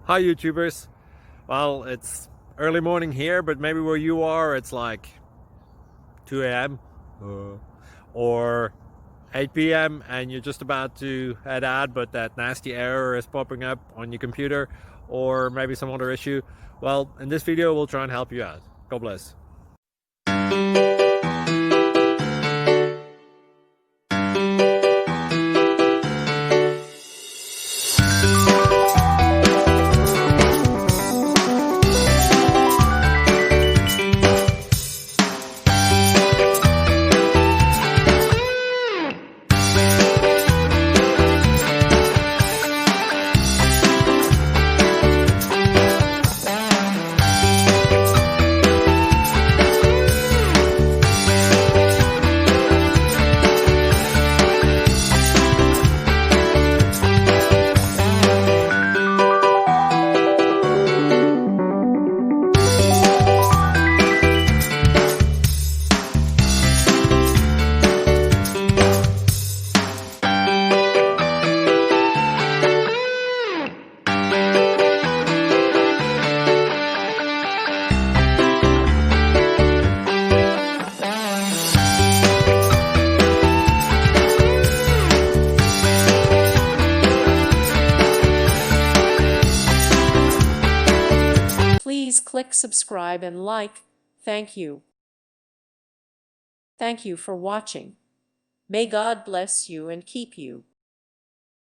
Hi YouTubers. Well, it's early morning here, but maybe where you are it's like 2 a.m. Or 8 p.m. and you're just about to head out, but that nasty error is popping up on your computer, or maybe some other issue. Well, in this video we'll try and help you out. God bless. Please click subscribe and like. Thank you. Thank you for watching. May God bless you and keep you.